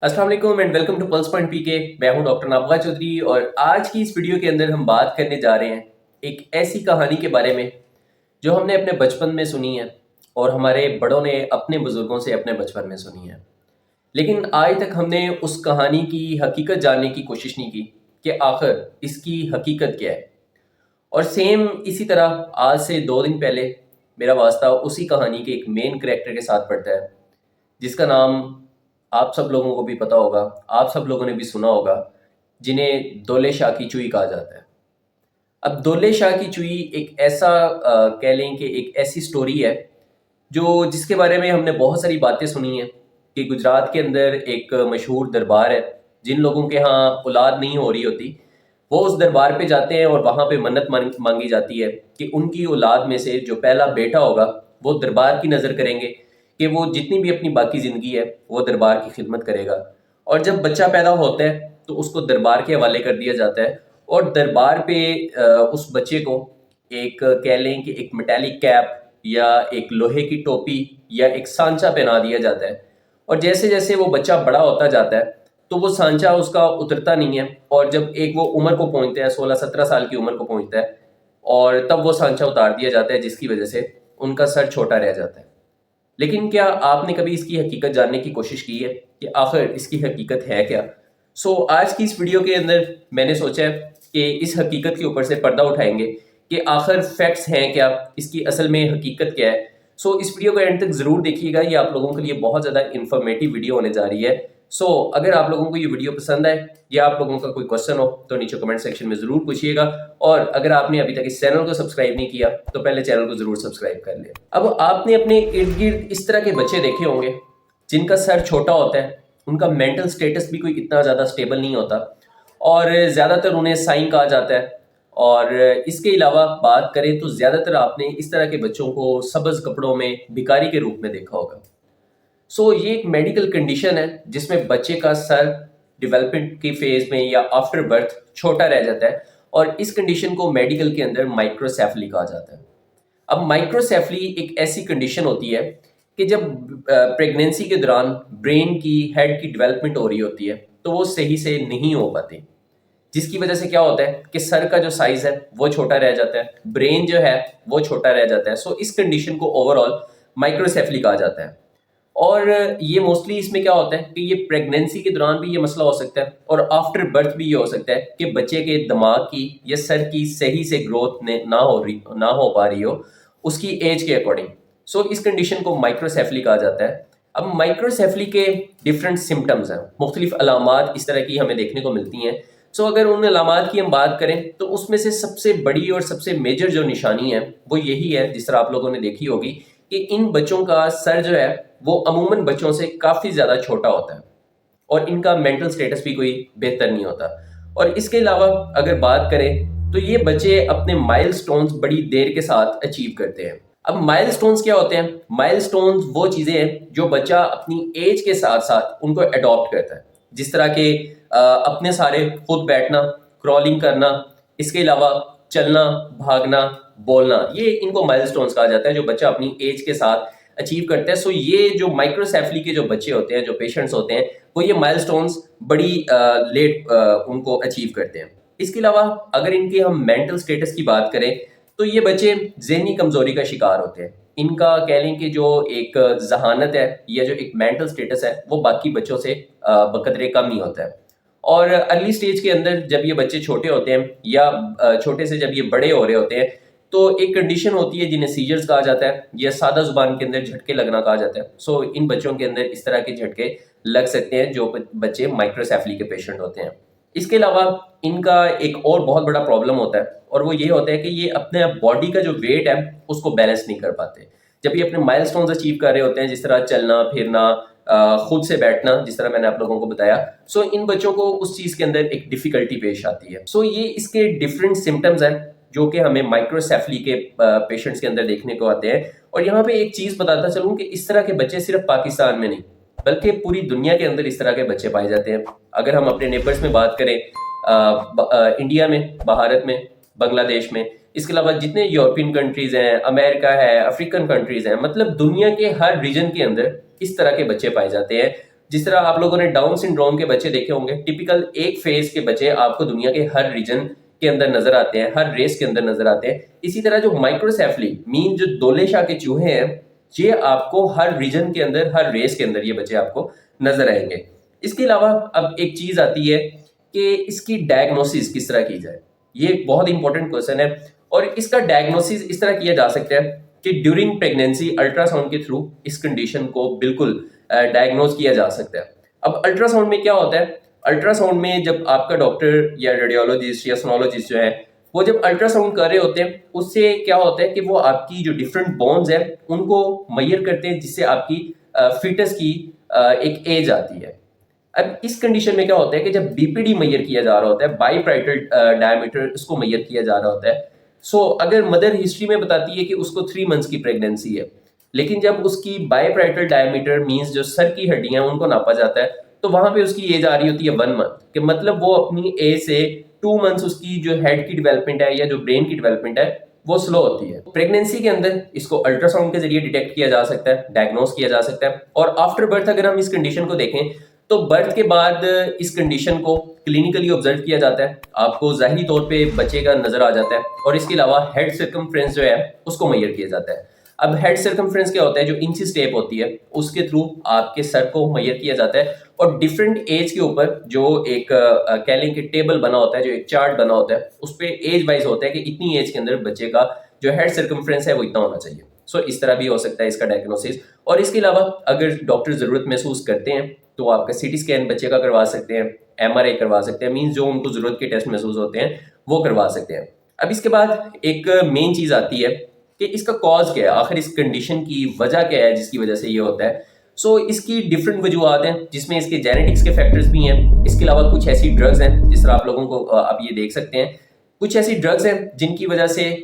अस्सलाम वालेकुम and welcome to pulse point PK. मैं हूं डॉक्टर नाबगा चौधरी और आज की इस वीडियो के अंदर हम बात करने जा रहे हैं एक ऐसी कहानी के बारे में जो हमने अपने बचपन में सुनी है और हमारे बड़ों ने अपने बुजुर्गों से अपने बचपन में सुनी है। लेकिन आज तक हमने उस कहानी की हकीकत जानने की कोशिश नहीं की कि आखिर इसकी हकीकत क्या है। और सेम इसी तरह आज से 2 दिन पहले मेरा वास्ता उसी कहानी के एक मेन कैरेक्टर के साथ पड़ता है जिसका नाम आप सब लोगों को भी पता होगा, आप सब लोगों ने भी सुना होगा, जिन्हें दौले शाह की चुई कहा जाता है। अब दौले शाह की चुई एक ऐसा कह लें कि एक ऐसी स्टोरी है जो जिसके बारे में हमने बहुत सारी बातें सुनी हैं कि गुजरात के अंदर एक मशहूर दरबार है। जिन लोगों के यहाँ औलाद नहीं हो रही होती वो उस दरबार पे जाते हैं और वहाँ पे मन्नत मांगी जाती है कि उनकी औलाद में से जो पहला बेटा होगा वो दरबार की नज़र करेंगे कि वो जितनी भी अपनी बाकी ज़िंदगी है वो दरबार की खिदमत करेगा। और जब बच्चा पैदा होता है तो उसको दरबार के हवाले कर दिया जाता है और दरबार पे उस बच्चे को एक कह लें कि एक मेटालिक कैप या एक लोहे की टोपी या एक सांचा पहना दिया जाता है। और जैसे जैसे वो बच्चा बड़ा होता जाता है तो वो सांचा उसका उतरता नहीं है और जब एक वो उम्र को पहुंचता है 16-17 साल की उम्र को पहुंचता है और तब वो सांचा उतार दिया जाता है जिसकी वजह से उनका सर छोटा रह जाता है। लेकिन क्या आपने कभी इसकी हकीकत जानने की कोशिश की है कि आखिर इसकी हकीकत है क्या? आज की इस वीडियो के अंदर मैंने सोचा है कि इस हकीकत के ऊपर से पर्दा उठाएंगे कि आखिर फैक्ट्स हैं क्या, इसकी असल में हकीकत क्या है। इस वीडियो को एंड तक ज़रूर देखिएगा, ये आप लोगों के लिए बहुत ज़्यादा इन्फॉर्मेटिव वीडियो होने जा रही है। अगर आप लोगों को ये वीडियो पसंद आए या आप लोगों का कोई क्वेश्चन हो तो नीचे कमेंट सेक्शन में ज़रूर पूछिएगा। और अगर आपने अभी तक इस चैनल को सब्सक्राइब नहीं किया तो पहले चैनल को ज़रूर सब्सक्राइब कर लें। अब आपने अपने इर्द गिर्द इस तरह के बच्चे देखे होंगे जिनका सर छोटा होता है, उनका मेंटल स्टेटस भी कोई इतना ज़्यादा स्टेबल नहीं होता और ज़्यादातर उन्हें साइन कहा जाता है। और इसके अलावा बात करें तो ज़्यादातर आपने इस तरह के बच्चों को सब्ज़ कपड़ों में भिखारी के रूप में देखा होगा। ये एक मेडिकल कंडीशन है जिसमें बच्चे का सर डेवलपमेंट की फेज में या आफ्टर बर्थ छोटा रह जाता है और इस कंडीशन को मेडिकल के अंदर माइक्रोसेफली कहा जाता है। अब माइक्रोसेफली एक ऐसी कंडीशन होती है कि जब प्रेगनेंसी के दौरान ब्रेन की हेड की डेवलपमेंट हो रही होती है तो वो सही से नहीं हो पाती, जिसकी वजह से क्या होता है कि सर का जो साइज है वो छोटा रह जाता है, ब्रेन जो है वो छोटा रह जाता है। इस कंडीशन को ओवरऑल माइक्रोसेफली कहा जाता है। और ये मोस्टली इसमें क्या होता है कि ये प्रेगनेंसी के दौरान भी ये मसला हो सकता है और आफ्टर बर्थ भी ये हो सकता है कि बच्चे के दिमाग की या सर की सही से ग्रोथ ना हो पा रही हो उसकी एज के अकॉर्डिंग। इस कंडीशन को माइक्रोसेफली कहा जाता है। अब माइक्रोसेफली के डिफरेंट सिम्टम्स हैं, मुख्तलिफ अलामात इस तरह की हमें देखने को मिलती हैं। अगर उन अलामात की हम बात करें तो उसमें से सबसे बड़ी और सबसे मेजर जो निशानी है वो यही है, जिस तरह आप लोगों ने देखी होगी कि इन बच्चों का सर जो है वो अमूमन बच्चों से काफ़ी ज़्यादा छोटा होता है और इनका मेंटल स्टेटस भी कोई बेहतर नहीं होता। और इसके अलावा अगर बात करें तो ये बच्चे अपने माइलस्टोन्स बड़ी देर के साथ अचीव करते हैं। अब माइलस्टोन्स क्या होते हैं? माइलस्टोन्स वो चीज़ें हैं जो बच्चा अपनी एज के साथ साथ उनको अडॉप्ट करता है, जिस तरह के अपने सारे खुद बैठना, क्रॉलिंग करना, इसके अलावा चलना, भागना, बोलना, ये इनको माइलस्टोन्स कहा जाता है जो बच्चा अपनी एज के साथ अचीव करता है। ये जो माइक्रोसेफली के जो बच्चे होते हैं, जो पेशेंट्स होते हैं, वो ये माइलस्टोन्स बड़ी लेट उनको अचीव करते हैं। इसके अलावा अगर इनके हम मेंटल स्टेटस की बात करें तो ये बच्चे ज़हनी कमज़ोरी का शिकार होते हैं। इनका कह लें कि जो एक जहानत है या जो एक मेंटल स्टेटस है वो बाकी बच्चों से बकदरे कम ही होता है। और अर्ली स्टेज के अंदर जब ये बच्चे छोटे होते हैं या छोटे से जब ये बड़े हो रहे होते हैं तो एक कंडीशन होती है जिन्हें सीजर्स कहा जाता है या सादा जुबान के अंदर झटके लगना कहा जाता है। इन बच्चों के अंदर इस तरह के झटके लग सकते हैं जो बच्चे माइक्रोसेफली के पेशेंट होते हैं। इसके अलावा इनका एक और बहुत बड़ा प्रॉब्लम होता है और वो ये होता है कि ये अपने बॉडी का जो वेट है उसको बैलेंस नहीं कर पाते जब ये अपने माइलस्टोन्स अचीव कर रहे होते हैं, जिस तरह चलना फिरना, खुद से बैठना, जिस तरह मैंने आप लोगों को बताया। इन बच्चों को उस चीज़ के अंदर एक डिफिकल्टी पेश आती है। ये इसके डिफरेंट सिम्टम्स हैं जो कि हमें माइक्रोसेफली के पेशेंट्स के अंदर देखने को आते हैं। और यहाँ पे एक चीज़ बताता चलूँ कि इस तरह के बच्चे सिर्फ पाकिस्तान में नहीं बल्कि पूरी दुनिया के अंदर इस तरह के बच्चे पाए जाते हैं। अगर हम अपने नेबर्स में बात करें, इंडिया में, भारत में, बांग्लादेश में, इसके अलावा जितने यूरोपियन कंट्रीज़ हैं, अमेरिका है, अफ्रीकन कंट्रीज़ हैं, मतलब दुनिया के हर रीजन के अंदर इस तरह के बच्चे पाए जाते हैं جس طرح آپ لوگوں نے ڈاؤن سنڈروم کے بچے دیکھے ہوں گے، ٹپیکل ایک فیز کے بچے آپ کو دنیا کے ہر ریجن کے اندر نظر آتے ہیں، ہر ریس کے اندر نظر آتے ہیں. اسی طرح جو مائکروسیفلی مین جو دولے شاہ کے چوہے ہیں، یہ آپ کو ہر ریجن کے اندر، ہر ریس کے اندر یہ بچے آپ کو نظر آئیں گے. اس کے علاوہ اب ایک چیز آتی ہے کہ اس کی ڈائگنوسس کس طرح کی جائے. یہ ایک بہت امپورٹنٹ کوشچن ہے، اور اس کا ڈائگنوسس اس طرح کیا جا سکتا ہے کہ ڈیورنگ پریگنینسی الٹرا ساؤنڈ کے تھرو اس کنڈیشن کو بالکل ڈائگنوز کیا جا سکتا ہے. اب الٹرا ساؤنڈ میں کیا ہوتا ہے؟ الٹرا ساؤنڈ میں جب آپ کا ڈاکٹر یا ریڈیولوجسٹ یا سونولوجسٹ جو ہے وہ جب الٹرا ساؤنڈ کر رہے ہوتے ہیں، اس سے کیا ہوتا ہے کہ وہ آپ کی جو ڈفرینٹ بونز ہیں ان کو میئر کرتے ہیں، جس سے آپ کی فیٹس کی ایک ایج آتی ہے. اب اس کنڈیشن میں کیا ہوتا ہے کہ جب بی پی ڈی میئر کیا جا رہا ہوتا ہے، بائی پرائٹل ڈائمیٹر اس کو میئر کیا جا رہا ہوتا ہے. سو اگر مدر ہسٹری میں بتاتی ہے کہ اس کو 3 منتھس کی پریگنینسی ہے، لیکن جب اس کی بائی پرائٹل ڈائمیٹر مینس جو سر کی ہڈیاں ان کو ناپا جاتا ہے، تو وہاں پہ اس کی ایج آ رہی ہوتی ہے 1 منتھ، کہ مطلب وہ اپنی ایج سے 2 منتھس اس کی جو ہیڈ کی ڈیولپمنٹ ہے یا جو برین کی ڈیولپمنٹ ہے وہ سلو ہوتی ہے. پریگنینسی کے اندر اس کو الٹرا ساؤنڈ کے ذریعے ڈیٹیکٹ کیا جا سکتا ہے، ڈائگنوز کیا جا سکتا ہے. اور آفٹر برتھ اگر ہم اس کنڈیشن کو دیکھیں تو برتھ کے بعد اس کنڈیشن کو کلینکلی آبزرو کیا جاتا ہے، آپ کو ظاہری طور پہ بچے کا نظر آ جاتا ہے. اور اس کے علاوہ ہیڈ سرکمفرنس جو ہے اس کو میئر کیا جاتا ہے. اب ہیڈ سرکمفرنس کیا ہوتا ہے؟ جو انچز ٹیپ ہوتی ہے اس کے تھرو آپ کے سر کو میئر کیا جاتا ہے، اور ڈفرینٹ ایج کے اوپر جو ایک کہہ لیں کہ ٹیبل بنا ہوتا ہے، جو ایک چارٹ بنا ہوتا ہے، اس پہ ایج وائز ہوتا ہے کہ اتنی ایج کے اندر بچے کا جو ہیڈ سرکمفرنس ہے وہ اتنا ہونا چاہیے. سو اس طرح بھی ہو سکتا ہے اس کا ڈائگنوسس. اور اس کے علاوہ اگر ڈاکٹر ضرورت محسوس کرتے ہیں تو آپ کا سی ٹی اسکین بچے کا کروا سکتے ہیں، ایم آر آئی کروا سکتے ہیں، مینس جو ان کو ضرورت کے ٹیسٹ محسوس ہوتے ہیں وہ کروا سکتے ہیں. اب اس کے بعد ایک مین چیز آتی ہے کہ اس کا کاز کیا ہے، آخر اس کنڈیشن کی وجہ کیا ہے جس کی وجہ سے یہ ہوتا ہے. سو اس کی ڈفرینٹ وجوہات ہیں، جس میں اس کے جینیٹکس کے فیکٹرز بھی ہیں. اس کے علاوہ کچھ ایسی ڈرگز ہیں، جس طرح آپ لوگوں کو آپ یہ دیکھ سکتے ہیں، کچھ ایسی ڈرگز ہیں جن کی وجہ سے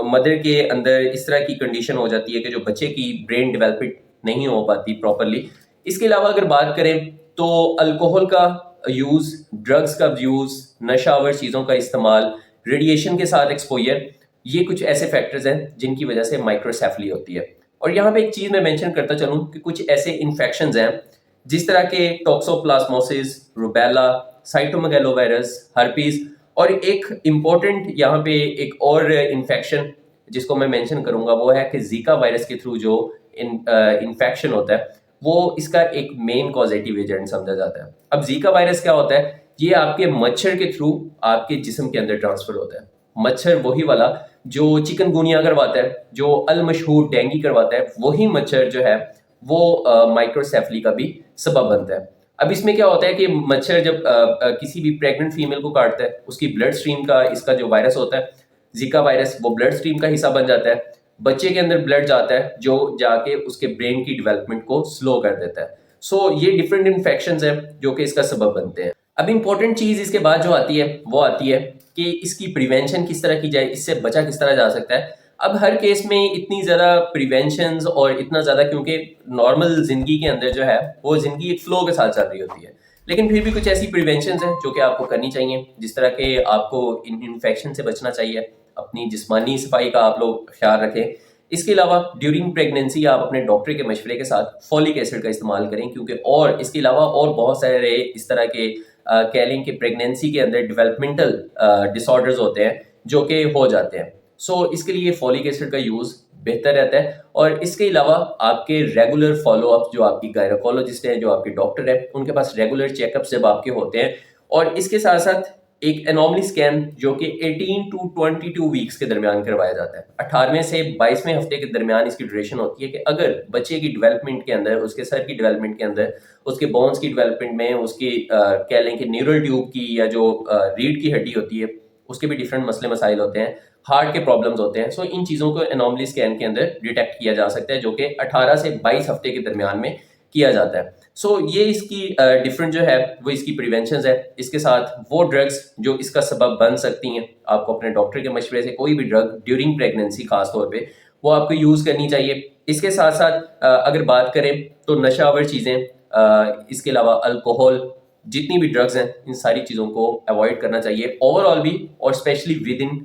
مدر کے اندر اس طرح کی کنڈیشن ہو جاتی ہے کہ جو بچے کی برین ڈیولپمنٹ نہیں ہو پاتی پراپرلی. اس کے علاوہ اگر بات کریں تو الکوہل کا یوز، ڈرگز کا یوز، نشہ آور چیزوں کا استعمال، ریڈیشن کے ساتھ ایکسپوئر، یہ کچھ ایسے فیکٹرز ہیں جن کی وجہ سے مائکروسیفلی ہوتی ہے. اور یہاں پہ ایک چیز میں مینشن کرتا چلوں کہ کچھ ایسے انفیکشنز ہیں جس طرح کے ٹوکسوپلازموسس، روبیلا، سائٹومیگالو وائرس، ہرپیز، اور ایک امپورٹنٹ یہاں پہ ایک اور انفیکشن جس کو میں مینشن کروں گا وہ ہے کہ زیکا وائرس کے تھرو جو انفیکشن ہوتا ہے وہ اس کا ایک مین کازیٹیو ایجنٹ سمجھا جاتا ہے. اب زیکا وائرس کیا ہوتا ہے؟ یہ آپ کے مچھر کے تھرو آپ کے جسم کے اندر ٹرانسفر ہوتا ہے. مچھر وہی والا جو چکن گونیا کرواتا ہے، جو المشہور ڈینگی کرواتا ہے، وہی مچھر جو ہے وہ مائکروسیفلی کا بھی سبب بنتا ہے. اب اس میں کیا ہوتا ہے کہ مچھر جب کسی بھی پریگننٹ فیمیل کو کاٹتا ہے، اس کی بلڈ سٹریم کا اس کا جو وائرس ہوتا ہے زیکا وائرس، وہ بلڈ سٹریم کا حصہ بن جاتا ہے، بچے کے اندر بلڈ جاتا ہے جو جا کے اس کے برین کی ڈیولپمنٹ کو سلو کر دیتا ہے. سو یہ ڈفرینٹ انفیکشنز ہیں جو کہ اس کا سبب بنتے ہیں. اب امپورٹنٹ چیز اس کے بعد جو آتی ہے وہ آتی ہے کہ اس کی پریونشن کس طرح کی جائے، اس سے بچا کس طرح جا سکتا ہے. اب ہر کیس میں اتنی زیادہ پریونشنز اور اتنا زیادہ، کیونکہ نارمل زندگی کے اندر جو ہے وہ زندگی ایک فلو کے ساتھ چل رہی ہوتی ہے، لیکن پھر بھی کچھ ایسی پریونشنز ہیں جو کہ آپ کو کرنی چاہیے. جس طرح کہ آپ کو انفیکشن سے بچنا چاہیے، اپنی جسمانی صفائی کا آپ لوگ خیال رکھیں. اس کے علاوہ ڈیورنگ پریگنینسی آپ اپنے ڈاکٹر کے مشورے کے ساتھ فولک ایسڈ کا استعمال کریں، کیونکہ اور اس کے علاوہ اور بہت سارے اس طرح کے کہہ لیں کہ پریگنینسی کے اندر ڈیولپمنٹل ڈس آرڈرز ہوتے ہیں جو کہ ہو جاتے ہیں. سو اس کے لیے فولک ایسڈ کا یوز بہتر رہتا ہے. اور اس کے علاوہ آپ کے ریگولر فالو اپ، جو آپ کی گائنیکولوجسٹ ہیں، جو آپ کے ڈاکٹر ہیں، ان کے پاس ریگولر چیک اپس جب آپ کے ہوتے ہیں. اور اس کے ساتھ ساتھ ایک انوملی اسکین جو کہ 18 to 22 ویکس کے درمیان کروایا جاتا ہے. 18ویں سے 22ویں ہفتے کے درمیان اس کی ڈیوریشن ہوتی ہے کہ اگر بچے کی ڈیولپمنٹ کے اندر، اس کے سر کی ڈیولپمنٹ کے اندر، اس کے بونس کی ڈیولپمنٹ میں، اس کی کہہ لیں کہ نیورل ٹیوب کی یا جو ریڑھ کی ہڈی ہوتی ہے اس کے بھی ڈفرینٹ مسئلے مسائل ہوتے ہیں، ہارٹ کے پرابلمز ہوتے ہیں. سو ان چیزوں کو انوملی اسکین کے اندر ڈیٹیکٹ کیا جا سکتا ہے، جو کہ 18 سے 22 ہفتے کے درمیان میں کیا جاتا ہے. سو یہ اس کی ڈفرینٹ جو ہے وہ اس کی پریونشنز ہے. اس کے ساتھ وہ ڈرگز جو اس کا سبب بن سکتی ہیں، آپ کو اپنے ڈاکٹر کے مشورے سے کوئی بھی ڈرگ ڈیورنگ پریگنینسی خاص طور پہ وہ آپ کو یوز کرنی چاہیے. اس کے ساتھ ساتھ اگر بات کریں تو نشہ آور چیزیں، اس کے علاوہ الکوہول، جتنی بھی ڈرگز ہیں، ان ساری چیزوں کو اوائڈ کرنا چاہیے اوور آل بھی، اور اسپیشلی ود ان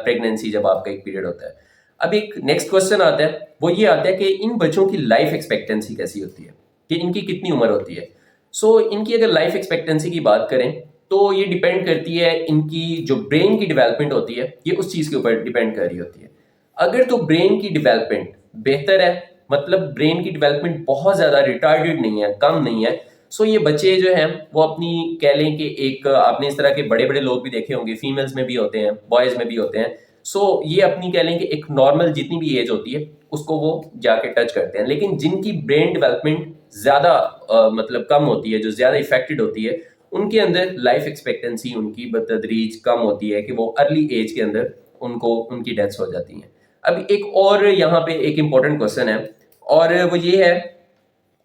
پریگنینسی جب آپ کا ایک پیریڈ ہوتا ہے. اب ایک نیکسٹ کوشچن آتا ہے، وہ یہ آتا ہے کہ ان بچوں کی لائف ایکسپیکٹنسی کیسی ہوتی ہے. कि इनकी कितनी उम्र होती है। सो इनकी अगर लाइफ एक्सपेक्टेंसी की बात करें तो ये डिपेंड करती है, इनकी जो ब्रेन की डेवलपमेंट होती है ये उस चीज़ के ऊपर डिपेंड कर रही होती है। अगर तो ब्रेन की डेवलपमेंट बेहतर है, मतलब ब्रेन की डेवलपमेंट बहुत ज़्यादा रिटार्डेड नहीं है, कम नहीं है, सो ये बच्चे जो हैं वो अपनी कह लें कि एक, आपने इस तरह के बड़े बड़े लोग भी देखे होंगे, फीमेल्स में भी होते हैं, बॉयज़ में भी होते हैं। सो ये अपनी कह लें कि एक नॉर्मल जितनी भी एज होती है उसको वो जाके टच करते हैं। लेकिन जिनकी ब्रेन डेवलपमेंट ज़्यादा मतलब कम होती है, जो ज़्यादा इफेक्टेड होती है, उनके अंदर लाइफ एक्सपेक्टेंसी उनकी बतदरीज कम होती है कि वो अर्ली एज के अंदर उनको उनकी डेथ्स हो जाती हैं। अब एक और यहाँ पे एक इम्पॉर्टेंट क्वेश्चन है, और वो ये है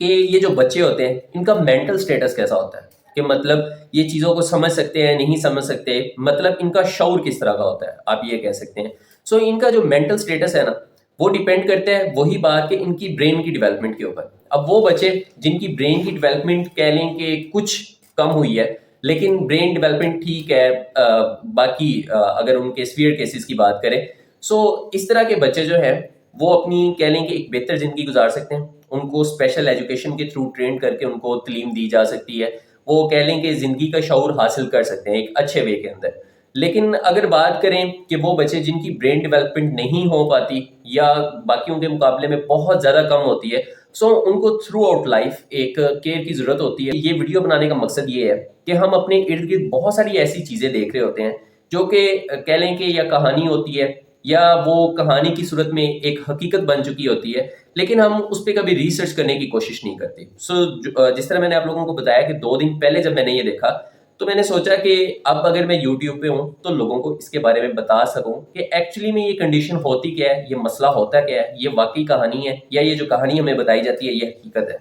कि ये जो बच्चे होते हैं इनका मेंटल स्टेटस कैसा होता है, कि मतलब ये चीज़ों को समझ सकते हैं, नहीं समझ सकते, मतलब इनका शऊर किस तरह का होता है, आप ये कह सकते हैं। सो इनका जो मेंटल स्टेटस है ना, वो डिपेंड करता है वही बात कि इनकी ब्रेन की डेवलपमेंट के ऊपर। अब वो बच्चे जिनकी ब्रेन की डेवलपमेंट कह लें कि कुछ कम हुई है, लेकिन ब्रेन डेवलपमेंट ठीक है, बाकी अगर उनके सीवियर केसेस की बात करें, सो इस तरह के बच्चे जो हैं वो अपनी कह लें कि एक बेहतर ज़िंदगी गुजार सकते हैं। उनको स्पेशल एजुकेशन के थ्रू ट्रेन करके उनको तालीम दी जा सकती है, वो कह लें कि ज़िंदगी का शऊर हासिल कर सकते हैं एक अच्छे वे के अंदर। लेकिन अगर बात करें कि वो बच्चे जिनकी ब्रेन डेवलपमेंट नहीं हो पाती या बाकियों के मुकाबले में बहुत ज़्यादा कम होती है, सो उनको थ्रू आउट लाइफ एक केयर की ज़रूरत होती है। ये वीडियो बनाने का मकसद ये है कि हम अपने इर्द गिर्द बहुत सारी ऐसी चीज़ें देख रहे होते हैं जो कि कह लें कि या कहानी होती है या वो कहानी की सूरत में एक हकीकत बन चुकी होती है, लेकिन हम उस पर कभी रिसर्च करने की कोशिश नहीं करते। जिस तरह मैंने आप लोगों को बताया कि 2 दिन पहले जब मैंने ये देखा तो मैंने सोचा कि अब अगर मैं यूट्यूब पे हूँ तो लोगों को इसके बारे में बता सकूँ कि एक्चुअली में ये कंडीशन होती क्या है, ये मसला होता क्या है, ये वाकई कहानी है या ये जो कहानी हमें बताई जाती है ये हकीकत है।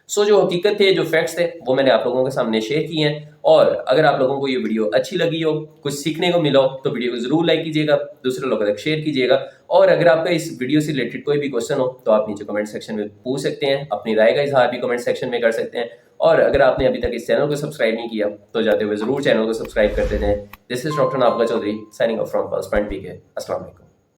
सो जो हकीकत थे, जो फैक्ट्स थे, वो मैंने आप लोगों के सामने शेयर किए हैं। और अगर आप लोगों को ये वीडियो अच्छी लगी हो, कुछ सीखने को मिला हो, तो वीडियो को ज़रूर लाइक कीजिएगा, दूसरे लोगों तक शेयर कीजिएगा। और अगर आपका इस वीडियो से रिलेटेड कोई भी क्वेश्चन हो तो आप नीचे कमेंट सेक्शन में पूछ सकते हैं, अपनी राय का इजहार भी कमेंट सेक्शन में कर सकते हैं। और अगर आपने अभी तक इस चैनल को सब्सक्राइब नहीं किया तो जाते हुए ज़रूर चैनल को सब्सक्राइब करते हैं। This is doctor Nabgha Chaudhry signing off from pulse point PK. अस्सलाम वालेकुम।